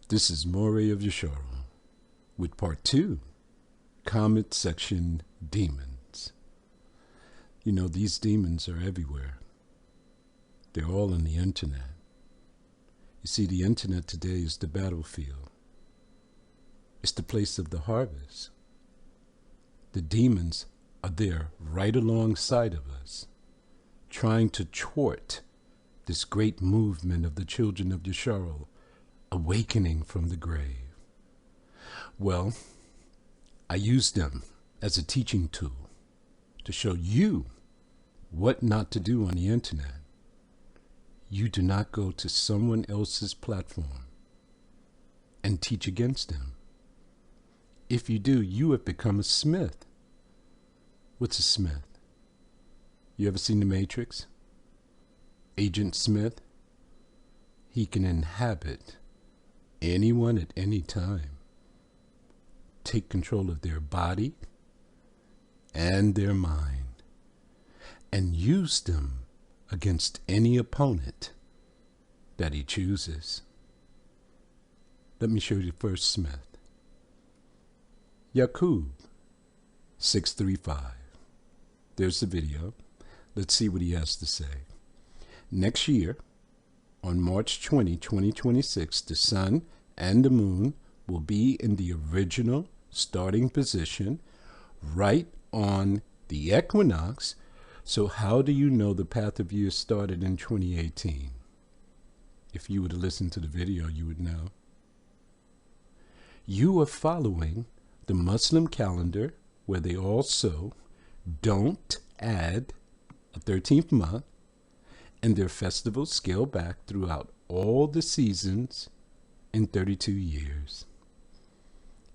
This is Moray of Yeshara with part 2, comment section demons. You know, these demons are everywhere. They're all on the internet. You see, the internet today is the battlefield. It's the place of the harvest. The demons are there right alongside of us, trying to thwart this great movement of the children of Yeshara awakening from the grave. Well, I use them as a teaching tool to show you what not to do on the internet. You do not go to someone else's platform and teach against them. If you do, you have become a Smith. What's a Smith? You ever seen The Matrix? Agent Smith? He can inhabit anyone at any time, take control of their body and their mind, and use them against any opponent that he chooses. Let me show you the first Smith. Yakub 635. There's the video. Let's see what he has to say. Next year, on March 20, 2026, the sun and the moon will be in the original starting position right on the equinox. So how do you know the path of years started in 2018? If you were to listen to the video, you would know. You are following the Muslim calendar, where they also don't add a 13th month, and their festivals scale back throughout all the seasons in 32 years.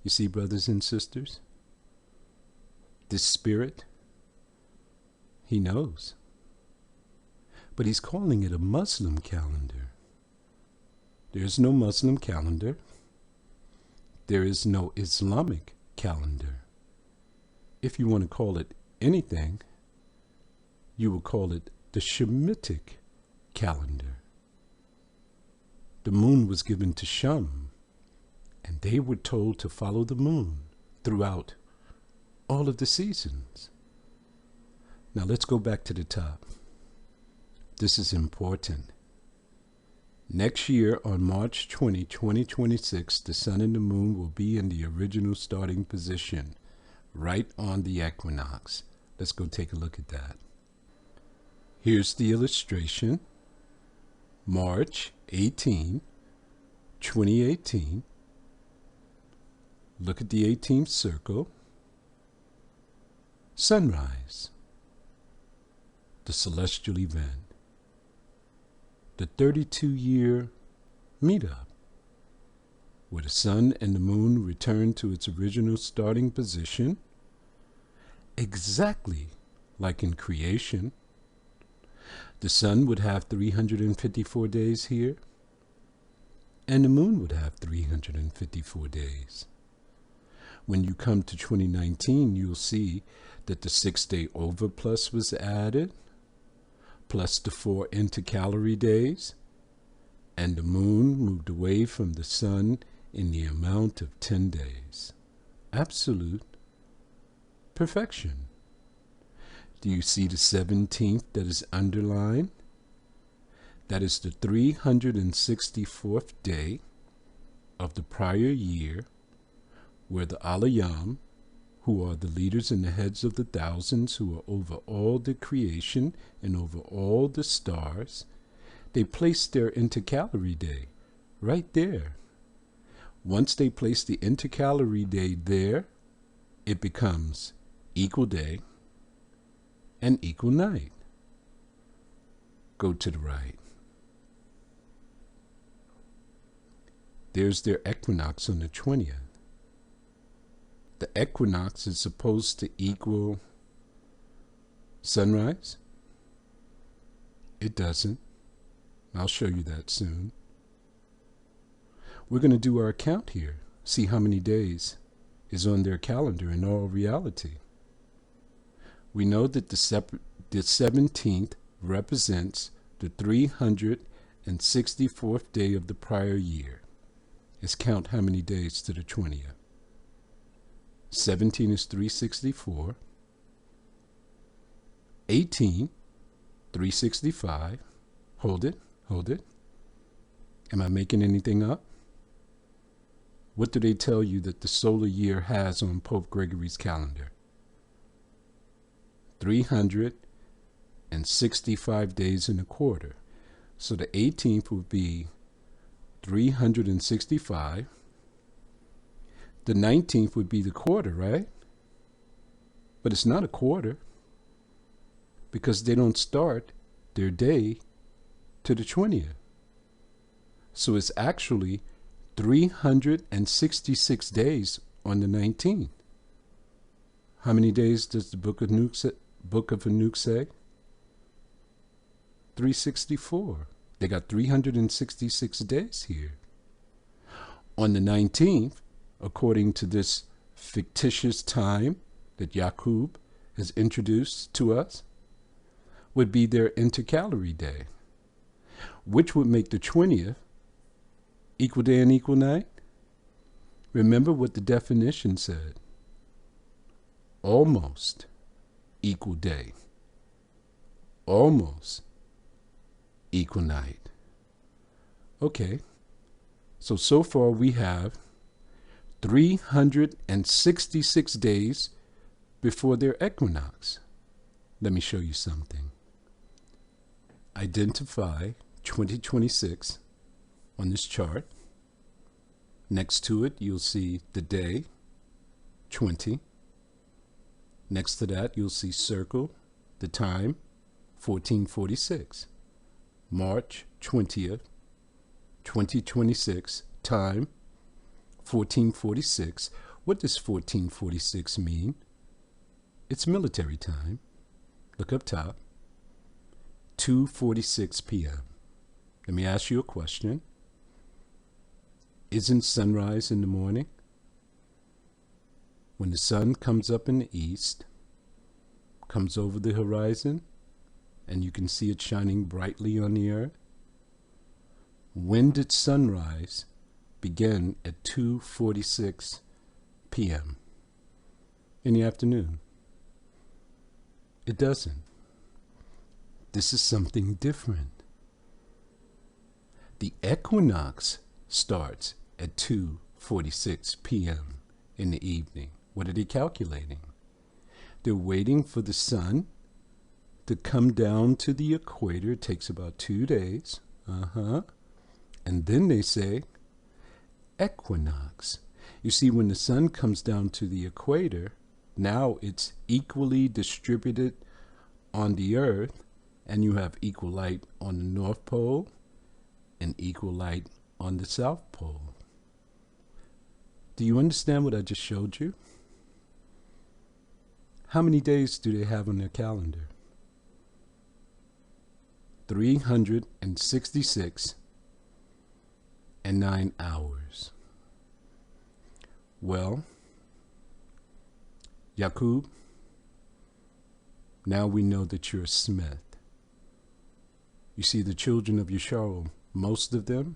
You see, brothers and sisters, this spirit, he knows. But he's calling it a Muslim calendar. There's no Muslim calendar. There is no Islamic calendar. If you want to call it anything, you will call it the Shemitic calendar. The moon was given to Shem, and they were told to follow the moon throughout all of the seasons. Now let's go back to the top. This is important. Next year, on March 20, 2026, the sun and the moon will be in the original starting position, right on the equinox. Let's go take a look at that. Here's the illustration. March 18, 2018. Look at the 18th circle. Sunrise. The celestial event. The 32-year meetup, where the sun and the moon return to its original starting position, exactly like in creation. The sun would have 354 days here, and the moon would have 354 days. When you come to 2019, you'll see that the 6-day overplus was added, plus the 4 intercalary days, and the moon moved away from the sun in the amount of 10 days. Absolute perfection. Do you see the 17th that is underlined? That is the 364th day of the prior year, where the Alayam, who are the leaders and the heads of the thousands, who are over all the creation and over all the stars, they placed their intercalary day right there. Once they place the intercalary day there, it becomes equal day and equal night. Go to the right. There's their equinox on the 20th. The equinox is supposed to equal sunrise. It doesn't. I'll show you that soon. We're going to do our count here, see how many days is on their calendar in all reality. We know that the 17th represents the 364th day of the prior year. is count how many days to the 20th. 17 is 364. 18, 365. Hold it, hold it. Am I making anything up? What do they tell you that the solar year has on Pope Gregory's calendar? 365 days in a quarter. So the 18th would be 365. The 19th would be the quarter, right? But it's not a quarter because they don't start their day to the 20th. So it's actually 366 days on the 19th. How many days does the Book of Enoch say? 364. They got 366 days here. On the 19th, according to this fictitious time that Yaqub has introduced to us, would be their intercalary day, which would make the 20th equal day and equal night. Remember what the definition said. Almost equal day. Almost equal night. Okay, so far we have 366 days before their equinox. Let me show you something. Identify 2026 on this chart. Next to it, you'll see the day, 20. Next to that, you'll see circle, the time, 1446. March 20th, 2026, time, 1446. What does 1446 mean? It's military time. Look up top. 2:46 p.m. Let me ask you a question. Isn't sunrise in the morning? When the sun comes up in the east, comes over the horizon, and you can see it shining brightly on the earth? When did sunrise begin at 2:46 p.m. in the afternoon? It doesn't. This is something different. The equinox starts at 2:46 p.m. in the evening. What are they calculating? They're waiting for the sun to come down to the equator. It takes about 2 days. And then they say equinox. You see, when the sun comes down to the equator, now it's equally distributed on the earth, and you have equal light on the North Pole and equal light on the South Pole. Do you understand what I just showed you? How many days do they have on their calendar? 366 and 9 hours. Well, Yaqub, now we know that you're a smith. You see, the children of Yisrael, most of them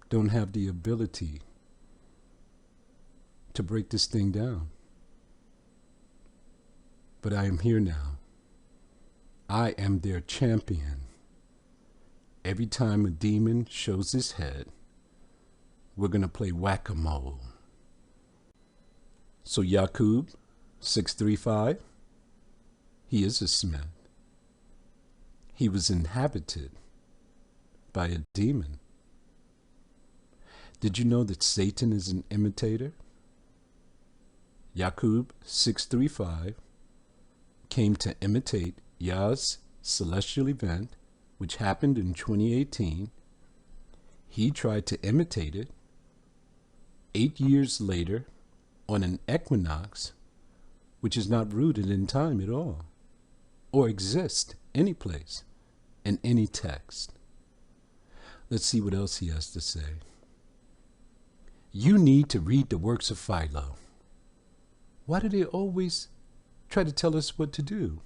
don't have the ability to break this thing down. But I am here now. I am their champion. Every time a demon shows his head, we're going to play whack-a-mole. So Yaqub, 635, he is a smith. He was inhabited by a demon. Did you know that Satan is an imitator? Yaqub, 635, came to imitate Yah's celestial event, which happened in 2018. He tried to imitate it 8 years later on an equinox, which is not rooted in time at all, or exist any place in any text. Let's see what else he has to say. You need to read the works of Philo. Why do they always try to tell us what to do?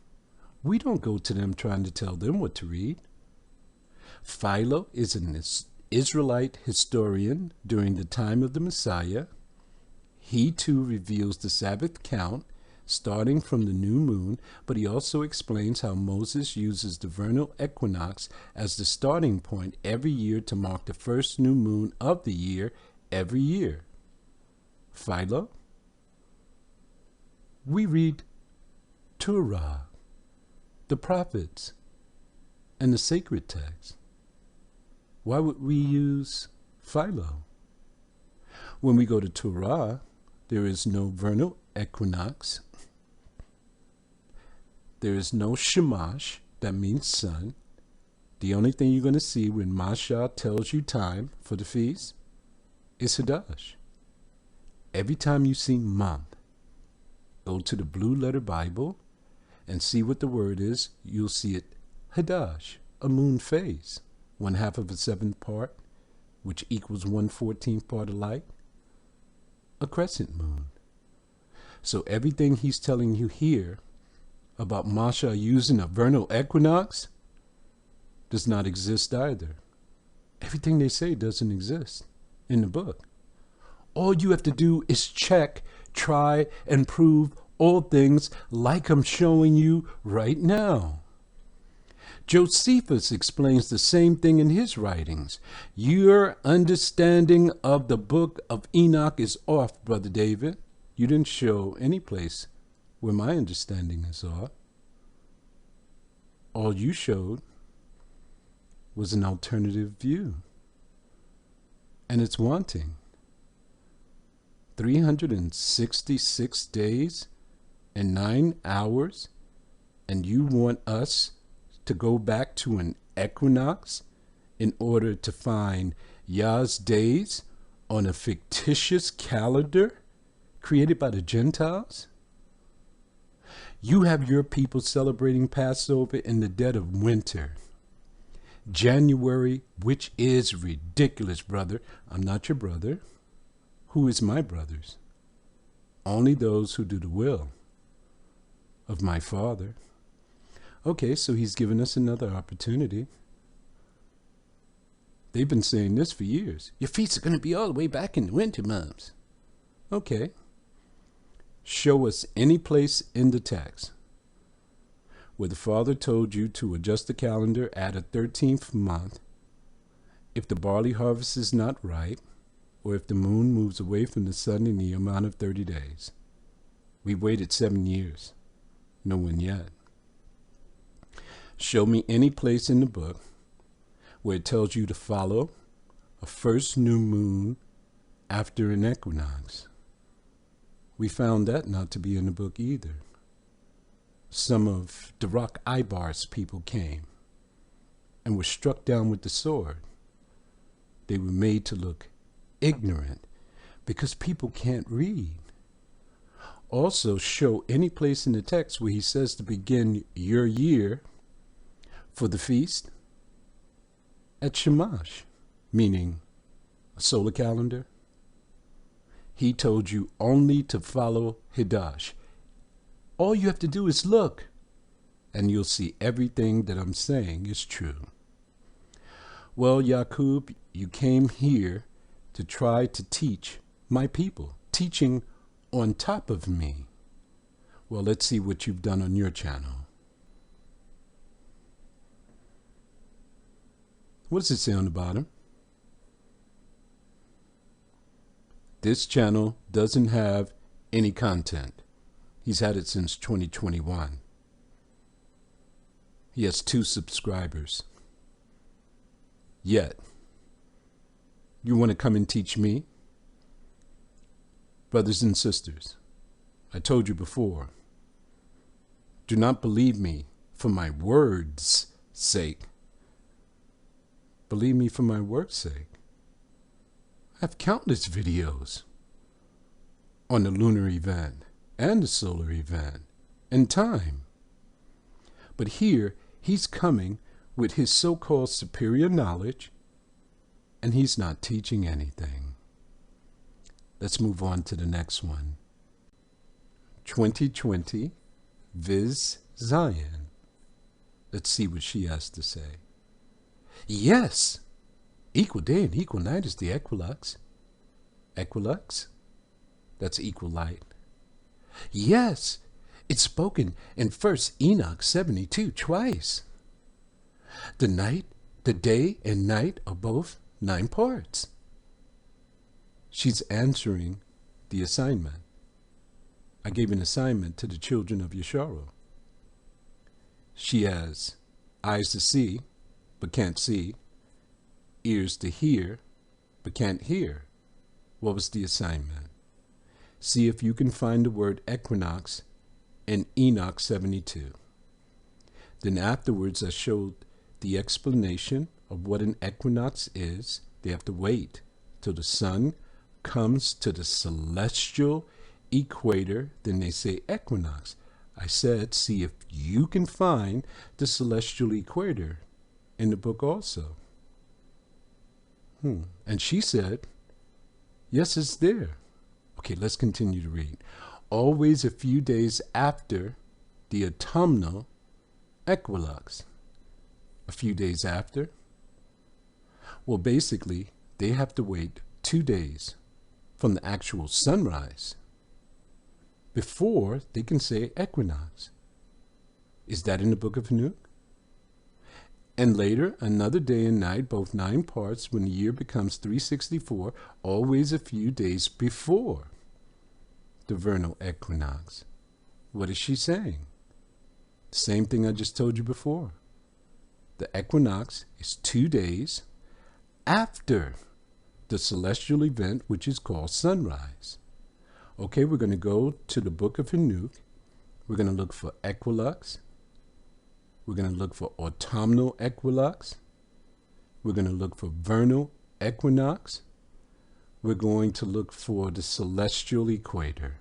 We don't go to them trying to tell them what to read. Philo is Israelite historian during the time of the Messiah. He too reveals the Sabbath count starting from the new moon, but he also explains how Moses uses the vernal equinox as the starting point every year to mark the first new moon of the year every year. Philo? We read Torah, the prophets, and the sacred text. Why would we use Philo? When we go to Torah, there is no vernal equinox. There is no Shamash, that means sun. The only thing you're going to see when Masha tells you time for the feast is Hadash. Every time you see month, go to the blue letter Bible and see what the word is. You'll see it Hadash, a moon phase, 1/2 of a seventh part, which equals 1/14th part of light, a crescent moon. So everything he's telling you here about Masha using a vernal equinox does not exist either. Everything they say doesn't exist in the book. All you have to do is check, try, and prove all things like I'm showing you right now. Josephus explains the same thing in his writings. Your understanding of the book of Enoch is off, Brother David. You didn't show any place where my understanding is off. All you showed was an alternative view. And it's wanting. 366 days and 9 hours, and you want us to go back to an equinox in order to find Yah's days on a fictitious calendar created by the Gentiles? You have your people celebrating Passover in the dead of winter. January, which is ridiculous, brother. I'm not your brother. Who is my brothers? Only those who do the will of my Father. Okay, so he's given us another opportunity. They've been saying this for years. Your feasts are going to be all the way back in the winter months. Okay. Show us any place in the text where the Father told you to adjust the calendar at a 13th month if the barley harvest is not ripe, or if the moon moves away from the sun in the amount of 30 days. We've waited 7 years. No one yet. Show me any place in the book where it tells you to follow a first new moon after an equinox. We found that not to be in the book either. Some of Darak Ibar's people came and were struck down with the sword. They were made to look ignorant because people can't read. Also, show any place in the text where he says to begin your year for the feast at Shamash, meaning a solar calendar. He told you only to follow Hadash. All you have to do is look, and you'll see everything that I'm saying is true. Well, Yaqub, you came here to try to teach my people, teaching on top of me. Well, let's see what you've done on your channel. What does it say on the bottom? This channel doesn't have any content. He's had it since 2021. He has 2 subscribers. Yet, you want to come and teach me? Brothers and sisters, I told you before, do not believe me for my word's sake. Believe me for my work's sake. I have countless videos on the lunar event and the solar event and time. But here, he's coming with his so-called superior knowledge, and he's not teaching anything. Let's move on to the next one. 2020 Viz Zion. Let's see what she has to say. Yes, Equal day and equal night is the equilux. Equilux? That's equal light. Yes, it's spoken in 1 Enoch 72 twice. The night, the day and night are both 9 parts. She's answering the assignment. I gave an assignment to the children of Yesharo. She has eyes to see, but can't see, ears to hear, but can't hear. What was the assignment? See if you can find the word equinox in Enoch 72. Then afterwards I showed the explanation of what an equinox is. They have to wait till the sun comes to the celestial equator, then they say equinox. I said, see if you can find the celestial equator in the book also. And she said, yes, it's there. Okay, let's continue to read. Always a few days after the autumnal equinox. A few days after? Well, basically, they have to wait 2 days from the actual sunrise before they can say equinox. Is that in the book of Hanuk? And later, another day and night, both 9 parts, when the year becomes 364, always a few days before the vernal equinox. What is she saying? The same thing I just told you before. The equinox is 2 days after the celestial event, which is called sunrise. Okay, we're going to go to the book of Hanuk. We're going to look for equilux. We're going to look for autumnal equilux. We're going to look for vernal equinox. We're going to look for the celestial equator.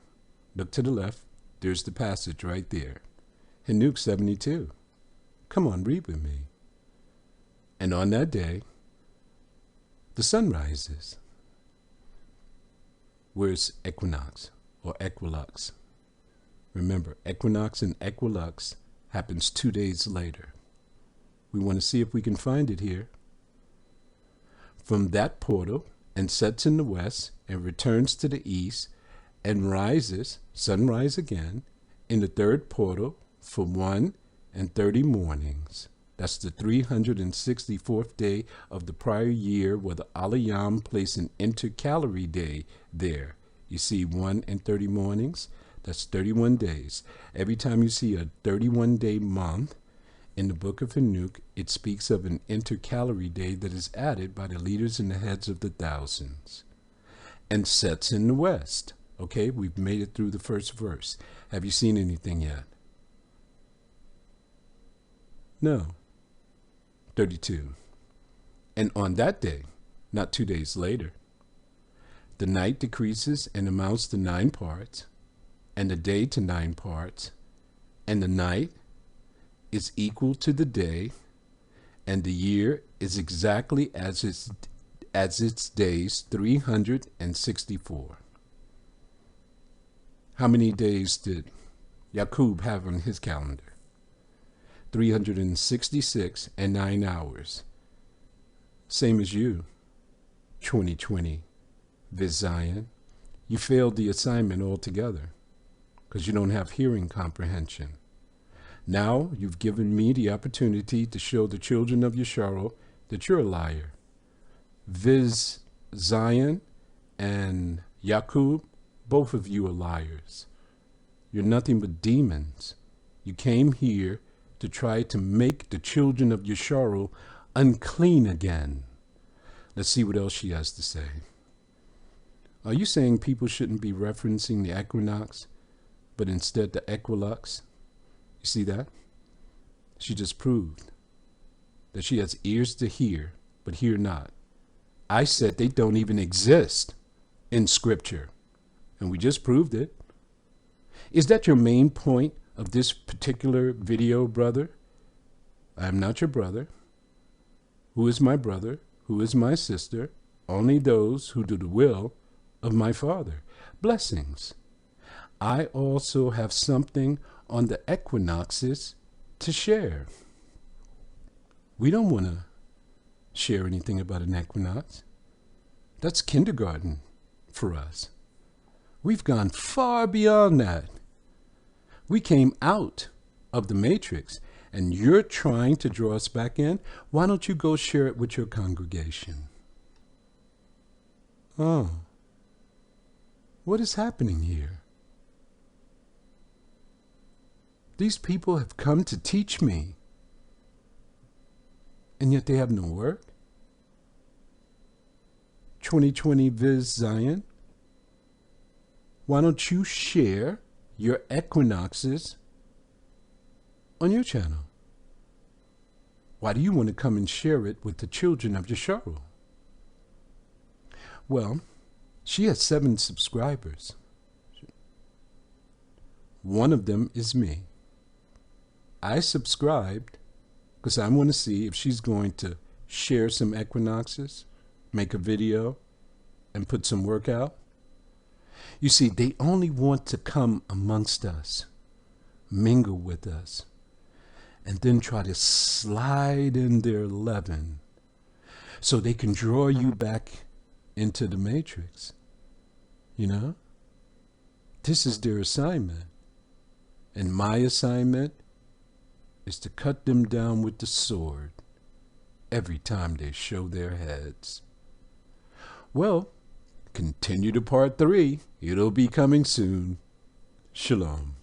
Look to the left. There's the passage right there. Hanuk 72. Come on, read with me. And on that day, the sun rises. Where's equinox or equilux? Remember, equinox and equilux happens 2 days later. We want to see if we can find it here. From that portal, and sets in the west, and returns to the east, and rises, sunrise again, in the third portal for 1 and 30 mornings. That's the 364th day of the prior year, where the Alayam placed an intercalary day there. You see 1 and 30 mornings? That's 31 days. Every time you see a 31-day month in the book of Hanuk, it speaks of an intercalary day that is added by the leaders and the heads of the thousands. And sets in the west. Okay, we've made it through the first verse. Have you seen anything yet? No. 32. And on that day, not 2 days later, the night decreases and amounts to 9 parts, and the day to 9 parts, and the night is equal to the day, and the year is exactly as its days, 364. How many days did Yaqub have on his calendar? 366 and 9 hours. Same as you, 2020, Vizion. You failed the assignment altogether because you don't have hearing comprehension. Now you've given me the opportunity to show the children of Yesharo that you're a liar. Zion and Yaqub, both of you are liars. You're nothing but demons. You came here to try to make the children of Yesharo unclean again. Let's see what else she has to say. Are you saying people shouldn't be referencing the equinox, but instead the equilux? You see that? She just proved that she has ears to hear, but hear not. I said they don't even exist in Scripture, and we just proved it. Is that your main point of this particular video, brother? I am not your brother. Who is my brother? Who is my sister? Only those who do the will of my Father. Blessings. I also have something on the equinoxes to share. We don't want to share anything about an equinox. That's kindergarten for us. We've gone far beyond that. We came out of the matrix, and you're trying to draw us back in. Why don't you go share it with your congregation? Oh, what is happening here? These people have come to teach me, and yet they have no work. 2020 Viz Zion, why don't you share your equinoxes on your channel? Why do you want to come and share it with the children of Yesharu? Well, she has 7 subscribers. One of them is me. I subscribed because I want to see if she's going to share some equinoxes, make a video, and put some work out. You see, they only want to come amongst us, mingle with us, and then try to slide in their leaven so they can draw you back into the matrix. You know? This is their assignment. And my assignment is to cut them down with the sword every time they show their heads. Well, continue to part 3. It'll be coming soon. Shalom.